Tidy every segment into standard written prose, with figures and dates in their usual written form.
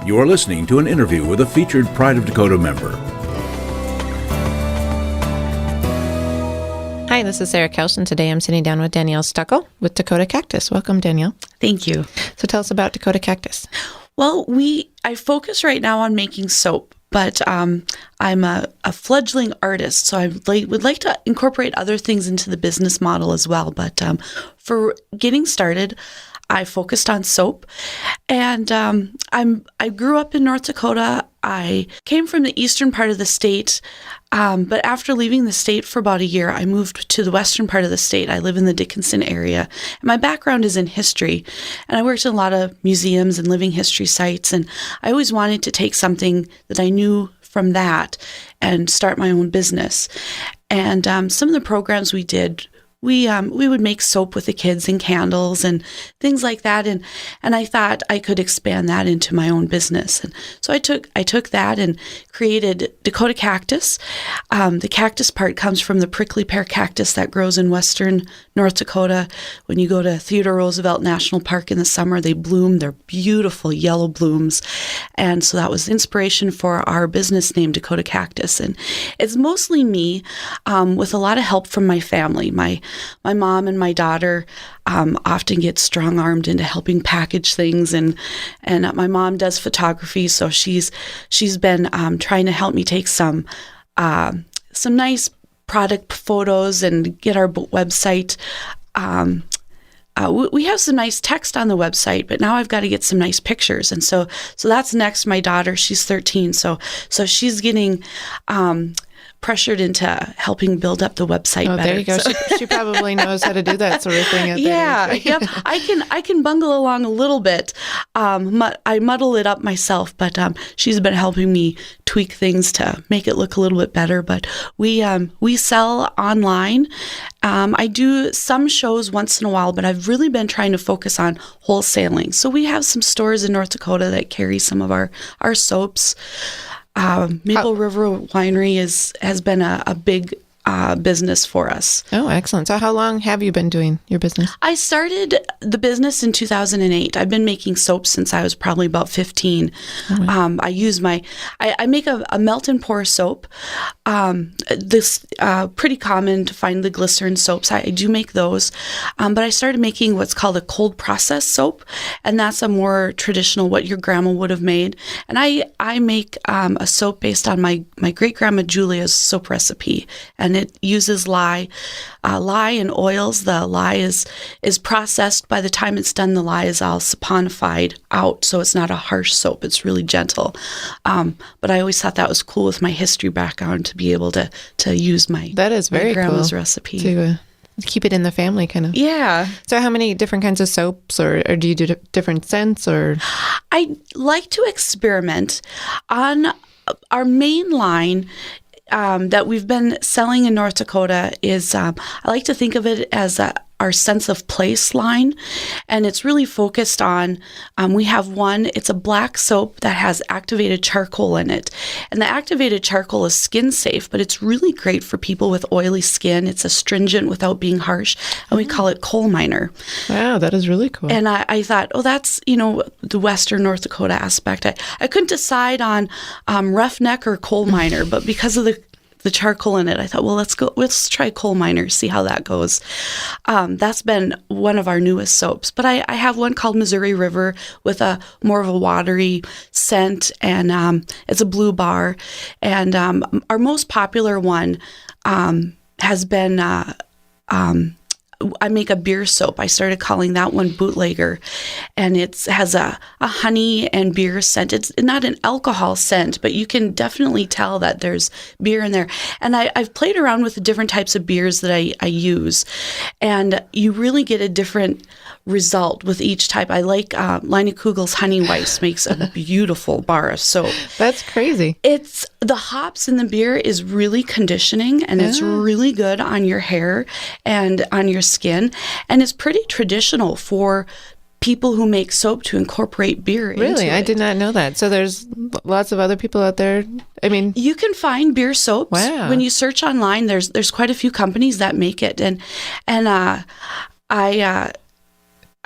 You are listening to an interview with a featured Pride of Dakota member. Hi, this is Sarah Kelch, and today I'm sitting down with Danielle Stuckel with Dakota Cactus. Welcome, Danielle. Thank you. So tell us about Dakota Cactus. Well, I focus right now on making soap, but I'm a fledgling artist, so I would like to incorporate other things into the business model as well. But for getting started, I focused on soap, and I grew up in North Dakota. I came from the eastern part of the state, but after leaving the state for about a year, I moved to the western part of the state. I live in the Dickinson area, and my background is in history, and I worked in a lot of museums and living history sites, and I always wanted to take something that I knew from that and start my own business. And some of the programs we did, we would make soap with the kids and candles and things like that, and I thought I could expand that into my own business. And so I took that and created Dakota Cactus. The cactus part comes from the prickly pear cactus that grows in western North Dakota. When you go to Theodore Roosevelt National Park in the summer, they bloom. They're beautiful yellow blooms, and so that was inspiration for our business name, Dakota Cactus. And it's mostly me, with a lot of help from my family. My mom and my daughter often get strong-armed into helping package things, and my mom does photography, so she's been trying to help me take some nice product photos and get our website. We have some nice text on the website, but now I've got to get some nice pictures, and so that's next. My daughter, she's 13, so she's getting pressured into helping build up the website better. There you go. She probably knows how to do that sort of thing. Yep. I can bungle along a little bit. I muddle it up myself, but she's been helping me tweak things to make it look a little bit better. But we sell online. I do some shows once in a while, but I've really been trying to focus on wholesaling. So we have some stores in North Dakota that carry some of our soaps. Maple River Winery has been a big business for us. Oh, excellent. So how long have you been doing your business? I started the business in 2008. I've been making soap since I was probably about 15. Oh, wow. I make a melt and pour soap. This pretty common to find the glycerin soaps. I do make those. But I started making what's called a cold process soap, and that's a more traditional, what your grandma would have made. And I make a soap based on my great-grandma Julia's soap recipe, and it uses lye and oils. The lye is processed. By the time it's done, the lye is all saponified out, so it's not a harsh soap. It's really gentle. But I always thought that was cool with my history background to be able to use my grandma's recipe. To keep it in the family, kind of. Yeah. So how many different kinds of soaps, or do you do different scents? Or I like to experiment. On our main line that we've been selling in North Dakota is, I like to think of it as our sense of place line, and it's really focused on, we have one, it's a black soap that has activated charcoal in it, and the activated charcoal is skin safe, but it's really great for people with oily skin. It's astringent without being harsh, and we call it coal miner. Wow, that is really cool. And I thought, that's, the western North Dakota aspect. I couldn't decide on roughneck or coal miner, but because of the charcoal in it, I thought, well, let's try coal miner, see how that goes. That's been one of our newest soaps. But I have one called Missouri River with a more of a watery scent, and it's a blue bar. And our most popular one has been I make a beer soap. I started calling that one Bootlegger, and it has a honey and beer scent. It's not an alcohol scent, but you can definitely tell that there's beer in there. And I've played around with the different types of beers that I use, and you really get a different result with each type. I like Line Kugel's Honey Weiss makes a beautiful bar of soap. That's crazy. It's the hops in the beer is really conditioning, and it's really good on your hair and on your skin, and it's pretty traditional for people who make soap to incorporate beer into it. Really? I did not know that. So there's lots of other people out there. I mean, you can find beer soaps. Wow. When you search online, there's quite a few companies that make it, and I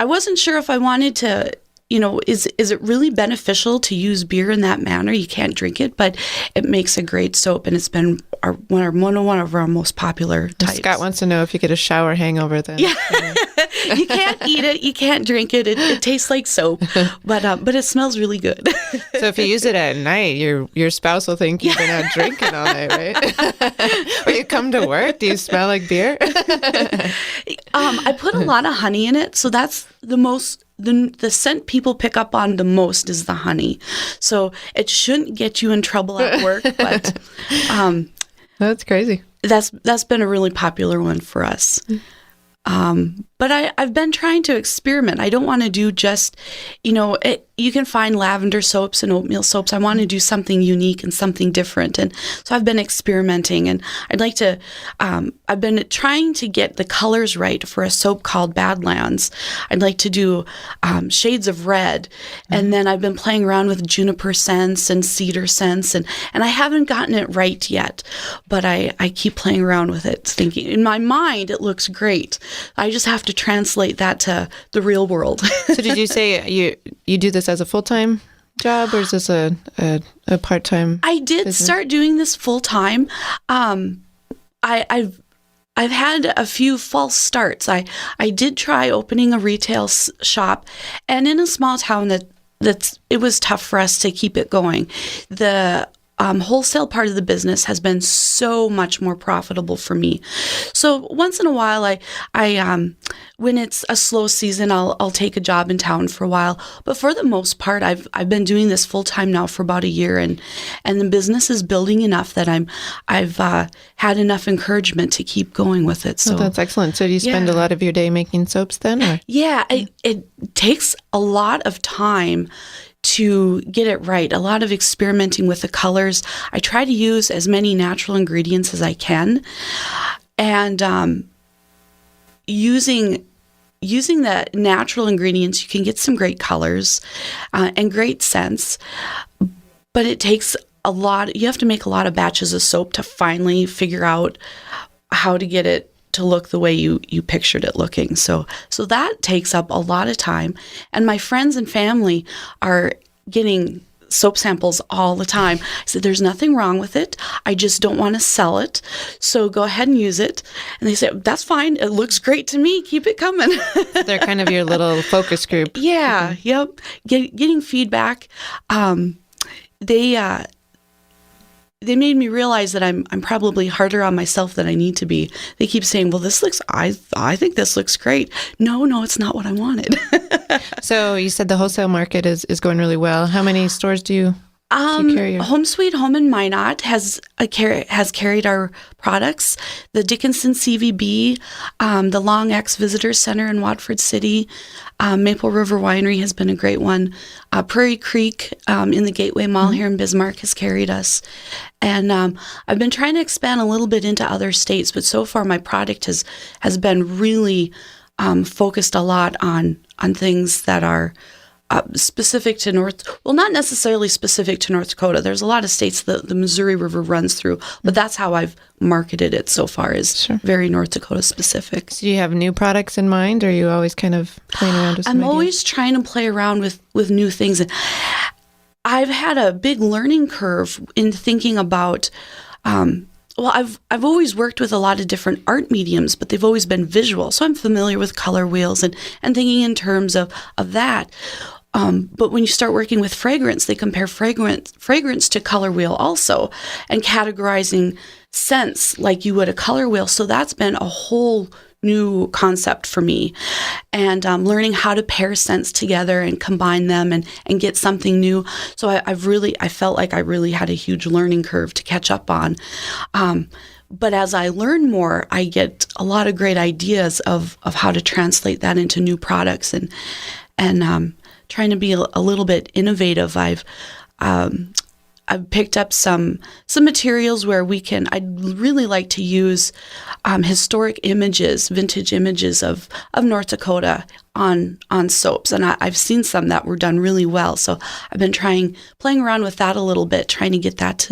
wasn't sure if I wanted to is it really beneficial to use beer in that manner? You can't drink it, but it makes a great soap, and it's been one of our most popular types. Scott wants to know if you get a shower hangover then. Yeah. You can't eat it, you can't drink it. It tastes like soap, but it smells really good. So if you use it at night, your spouse will think you've been out drinking all night, right? Or you come to work, do you smell like beer? I put a lot of honey in it, so that's the scent people pick up on the most is the honey. So it shouldn't get you in trouble at work, but that's crazy. That's been a really popular one for us. But I've been trying to experiment. I don't want to do just, you can find lavender soaps and oatmeal soaps. I want to do something unique and something different. And so I've been experimenting, and I'd like to, I've been trying to get the colors right for a soap called Badlands. I'd like to do shades of red. And then I've been playing around with juniper scents and cedar scents, and I haven't gotten it right yet, but I keep playing around with it, thinking in my mind it looks great. I just have to translate that to the real world. So did you say you do this as a full-time job, or is this a part-time I did business? start doing this full-time. I've had a few false starts. I did try opening a retail shop, and in a small town it was tough for us to keep it going. The wholesale part of the business has been so much more profitable for me. So once in a while, I when it's a slow season, I'll take a job in town for a while. But for the most part, I've been doing this full time now for about a year, and the business is building enough that I've had enough encouragement to keep going with it. So that's excellent. So do you spend a lot of your day making soaps then? Or? Yeah, it takes a lot of time to get it right. A lot of experimenting with the colors. I try to use as many natural ingredients as I can, and using the natural ingredients, you can get some great colors and great scents, but it takes a lot. You have to make a lot of batches of soap to finally figure out how to get it to look the way you pictured it looking. So that takes up a lot of time. And my friends and family are getting soap samples all the time. I said, there's nothing wrong with it. I just don't want to sell it. So go ahead and use it. And they say, that's fine. It looks great to me. Keep it coming. They're kind of your little focus group. Yeah. Yep. Getting feedback. They made me realize that I'm probably harder on myself than I need to be. They keep saying, well, I think this looks great. No, it's not what I wanted. So you said the wholesale market is going really well. How many stores do you carry? Home Sweet Home in Minot has carried our products. The Dickinson CVB, the Long X Visitor Center in Watford City, Maple River Winery has been a great one. Prairie Creek in the Gateway Mall here in Bismarck has carried us. And I've been trying to expand a little bit into other states, but so far my product has been really focused a lot on things that are specific to not necessarily specific to North Dakota. There's a lot of states that the Missouri River runs through, but that's how I've marketed it so far, is very North Dakota specific. So do you have new products in mind, or are you always kind of playing around with some I'm ideas? always trying to play around with new things. And I've had a big learning curve in thinking about I've always worked with a lot of different art mediums, but they've always been visual. So I'm familiar with color wheels and thinking in terms of that. But when you start working with fragrance, they compare fragrance to color wheel also, and categorizing scents like you would a color wheel. So that's been a whole new concept for me, and learning how to pair scents together and combine them and get something new. So I felt like I really had a huge learning curve to catch up on. But as I learn more, I get a lot of great ideas of how to translate that into new products, and trying to be a little bit innovative. I've picked up some materials where I'd really like to use historic images, vintage images of North Dakota on soaps. And I've seen some that were done really well. So I've been playing around with that a little bit, trying to get that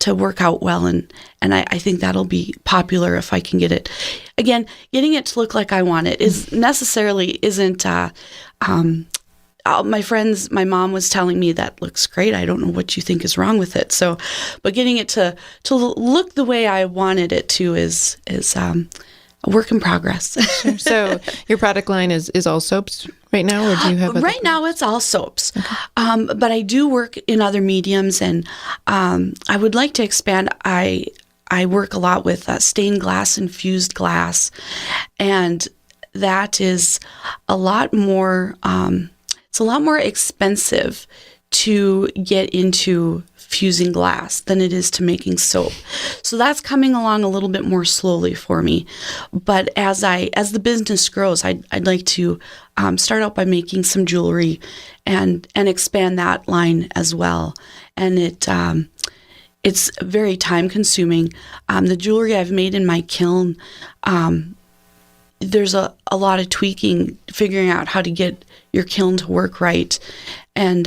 to work out well. And I think that'll be popular if I can get it. Again, getting it to look like I want it isn't my friends, my mom was telling me that looks great. I don't know what you think is wrong with it. So, but getting it to look the way I wanted it to is a work in progress. Sure. So your product line is all soaps right now, or do you have right now it's all soaps. Okay. But I do work in other mediums, and I would like to expand. I work a lot with stained glass, infused glass, and that is a lot more. It's a lot more expensive to get into fusing glass than it is to making soap. So that's coming along a little bit more slowly for me. But as the business grows, I'd like to start out by making some jewelry and expand that line as well. And it's very time consuming. The jewelry I've made in my kiln, there's a lot of tweaking, figuring out how to get your kiln to work right. And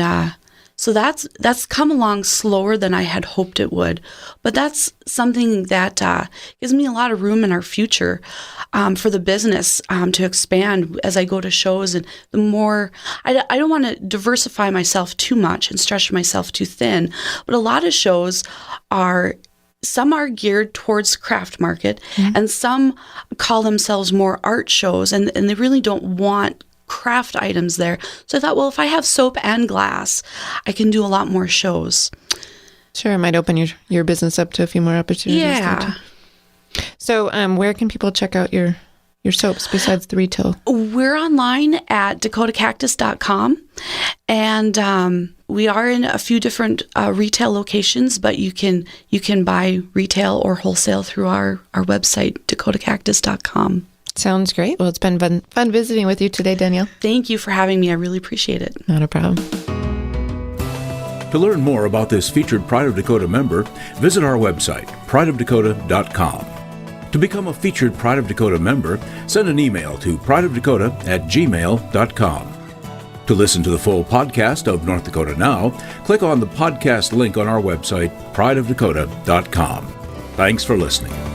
so that's come along slower than I had hoped it would. But that's something that gives me a lot of room in our future for the business to expand as I go to shows. And the more, I don't want to diversify myself too much and stretch myself too thin. But a lot of shows some are geared towards craft market, and some call themselves more art shows, and they really don't want craft items there. So I thought, well, if I have soap and glass, I can do a lot more shows. Sure, it might open your business up to a few more opportunities. Yeah. So where can people check out your soaps besides the retail? We're online at dakotacactus.com, and we are in a few different retail locations, but you can buy retail or wholesale through our website, dakotacactus.com. Sounds great. Well, it's been fun visiting with you today, Danielle. Thank you for having me. I really appreciate it. Not a problem. To learn more about this featured Pride of Dakota member, visit our website, prideofdakota.com. To become a featured Pride of Dakota member, send an email to prideofdakota@gmail.com. To listen to the full podcast of North Dakota Now, click on the podcast link on our website, prideofdakota.com. Thanks for listening.